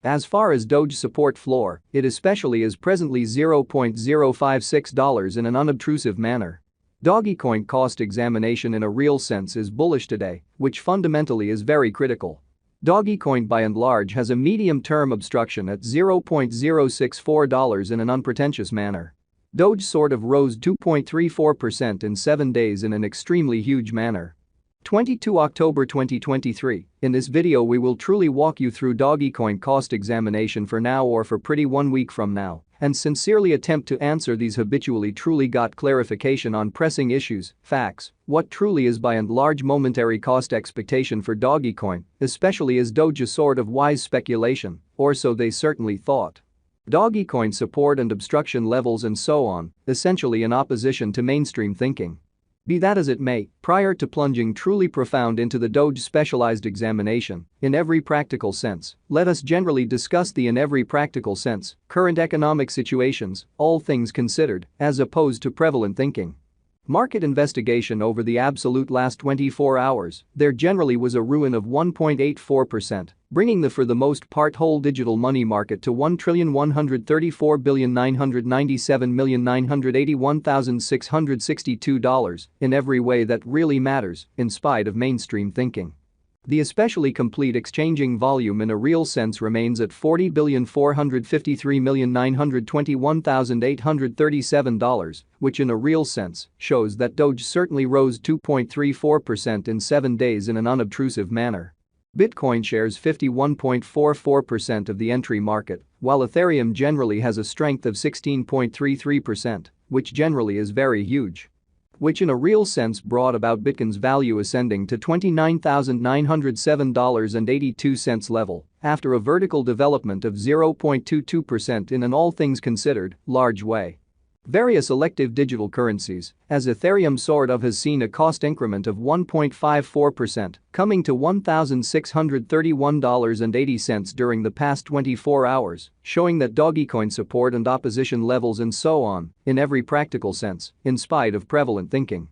As far as Doge support floor, it especially is presently $0.056 in an unobtrusive manner. Dogecoin cost examination in a real sense is bullish today, which fundamentally is very critical. Dogecoin by and large has a medium-term obstruction at $0.064 in an unpretentious manner. Doge sort of rose 2.34% in 7 days in an extremely huge manner. 22 October 2023, in this video we will truly walk you through Dogecoin cost examination for now or for pretty 1 week from now, and sincerely attempt to answer these habitually truly got clarification on pressing issues, facts, what truly is by and large momentary cost expectation for Dogecoin, especially as Doge a sort of wise speculation, or so they certainly thought. Dogecoin support and obstruction levels and so on, essentially in opposition to mainstream thinking. Be that as it may, prior to plunging truly profound into the Doge specialized examination, in every practical sense, let us generally discuss the in every practical sense, current economic situations, all things considered, as opposed to prevalent thinking. Market investigation over the absolute last 24 hours, there generally was a ruin of 1.84%, bringing the for the most part whole digital money market to $1,134,997,981,662 in every way that really matters, in spite of mainstream thinking. The especially complete exchanging volume in a real sense remains at $40,453,921,837, which in a real sense shows that Doge certainly rose 2.34% in 7 days in an unobtrusive manner. Bitcoin shares 51.44% of the entry market, while Ethereum generally has a strength of 16.33%, which generally is very huge. Which in a real sense brought about Bitcoin's value ascending to $29,907.82 level after a vertical development of 0.22% in an all things considered large way. Various elective digital currencies, as Ethereum sort of has seen a cost increment of 1.54%, coming to $1,631.80 during the past 24 hours, showing that Dogecoin support and opposition levels and so on, in every practical sense, in spite of prevalent thinking.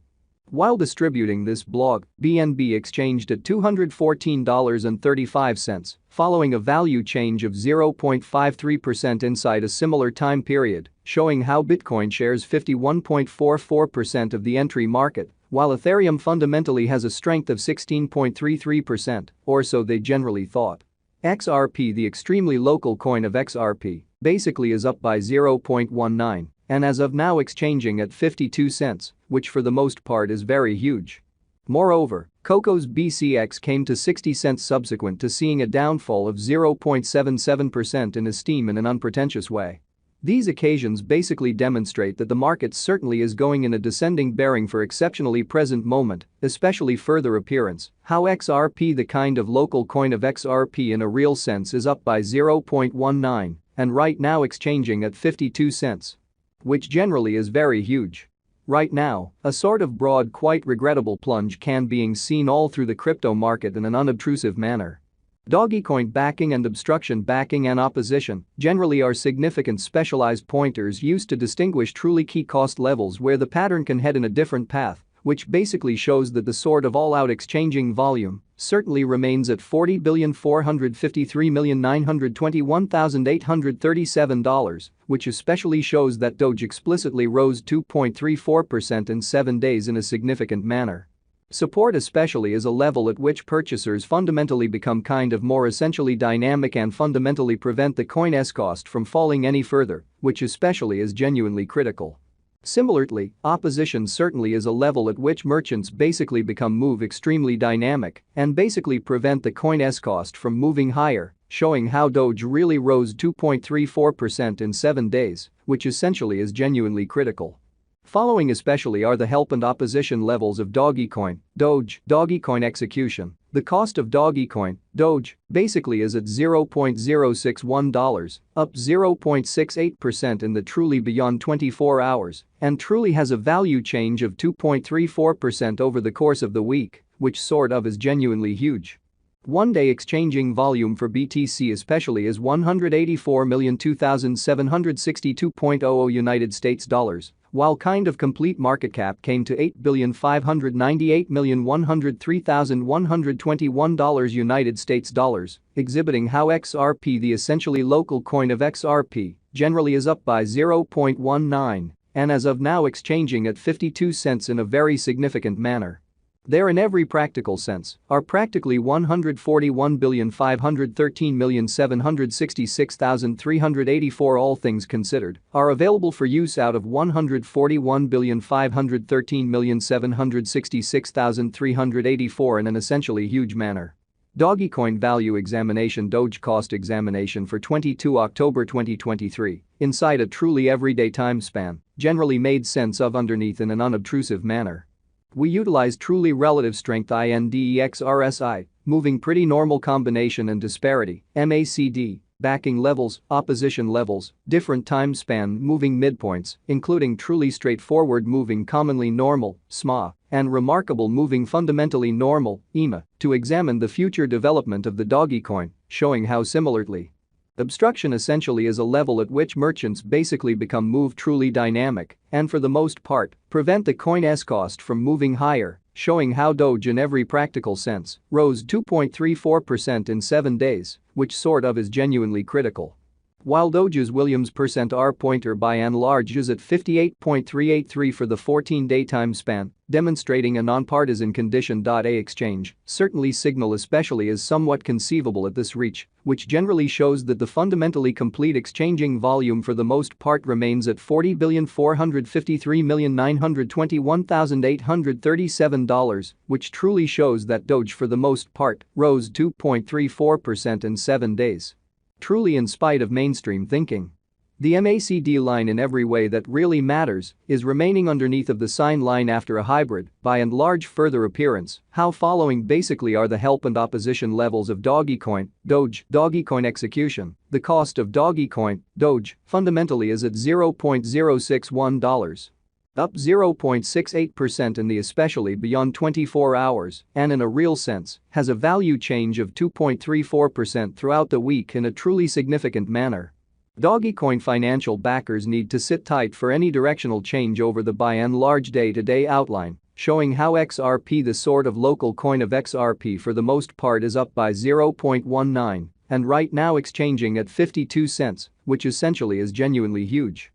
While distributing this blog, BNB exchanged at $214.35, following a value change of 0.53% inside a similar time period, showing how Bitcoin shares 51.44% of the entry market, while Ethereum fundamentally has a strength of 16.33%, or so they generally thought. XRP, the extremely local coin of XRP, basically is up by 0.19. And as of now exchanging at 52 cents, which for the most part is very huge. Moreover, Coco's BCX came to 60 cents subsequent to seeing a downfall of 0.77% in esteem in an unpretentious way. These occasions basically demonstrate that the market certainly is going in a descending bearing for exceptionally present moment, especially further appearance, how XRP, the kind of local coin of XRP in a real sense, is up by 0.19 and right now exchanging at 52 cents. Which generally is very huge. Right now, a sort of broad quite regrettable plunge can being seen all through the crypto market in an unobtrusive manner. Dogecoin backing and obstruction backing and opposition generally are significant specialized pointers used to distinguish truly key cost levels where the pattern can head in a different path, which basically shows that the sort of all-out exchanging volume certainly remains at $40,453,921,837, which especially shows that Doge explicitly rose 2.34% in 7 days in a significant manner. Support especially is a level at which purchasers fundamentally become kind of more essentially dynamic and fundamentally prevent the coin's cost from falling any further, which especially is genuinely critical. Similarly, opposition certainly is a level at which merchants basically become move extremely dynamic and basically prevent the coin's cost from moving higher, showing how Doge really rose 2.34% in 7 days, which essentially is genuinely critical. Following especially are the help and opposition levels of Dogecoin, Doge, Dogecoin execution. The cost of Dogecoin, Doge, basically is at $0.061, up 0.68% in the truly beyond 24 hours, and truly has a value change of 2.34% over the course of the week, which sort of is genuinely huge. One-day exchanging volume for BTC especially is $184,002,762.00 United States dollars, while kind of complete market cap came to $8,598,103,121 United States dollars, exhibiting how XRP, the essentially local coin of XRP, generally is up by 0.19 and as of now exchanging at 52 cents in a very significant manner. There in every practical sense are practically 141,513,766,384 all things considered are available for use out of 141,513,766,384 in an essentially huge manner. Dogecoin value examination. Doge cost examination for 22 October 2023 inside a truly everyday time span generally made sense of underneath in an unobtrusive manner. We utilize truly relative strength index RSI, moving pretty normal combination and disparity, MACD, backing levels, opposition levels, different time span moving midpoints, including truly straightforward moving commonly normal, SMA, and remarkable moving fundamentally normal, EMA, to examine the future development of the Dogecoin, showing how similarly obstruction essentially is a level at which merchants basically become move truly dynamic and for the most part prevent the coin's cost from moving higher, showing how Doge in every practical sense rose 2.34% in 7 days, which sort of is genuinely critical. While Doge's Williams %R pointer by and large is at 58.383 for the 14-day time span, demonstrating a nonpartisan condition. A exchange certainly signal especially is somewhat conceivable at this reach, which generally shows that the fundamentally complete exchanging volume for the most part remains at $40,453,921,837, which truly shows that Doge for the most part rose 2.34% in 7 days. Truly in spite of mainstream thinking. The MACD line in every way that really matters is remaining underneath of the sign line after a hybrid, by and large further appearance, how following basically are the help and opposition levels of Dogecoin, Doge, Dogecoin execution, the cost of Dogecoin, Doge, fundamentally is at $0.061. Up 0.68% in the especially beyond 24 hours and in a real sense has a value change of 2.34% throughout the week in a truly significant manner. Dogecoin financial backers need to sit tight for any directional change over the by and large day-to-day outline, showing how XRP, the sort of local coin of XRP for the most part, is up by 0.19 and right now exchanging at 52 cents, which essentially is genuinely huge.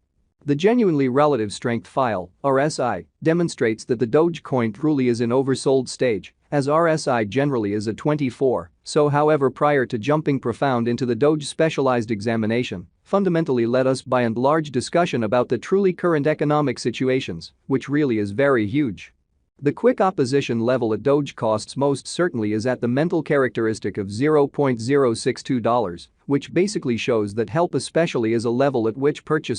The genuinely relative strength file, RSI, demonstrates that the Dogecoin truly is in oversold stage, as RSI generally is at 24, so however prior to jumping profound into the Doge specialized examination, fundamentally led us by and large discussion about the truly current economic situations, which really is very huge. The quick opposition level at Doge costs most certainly is at the mental characteristic of $0.062, which basically shows that help especially is a level at which purchase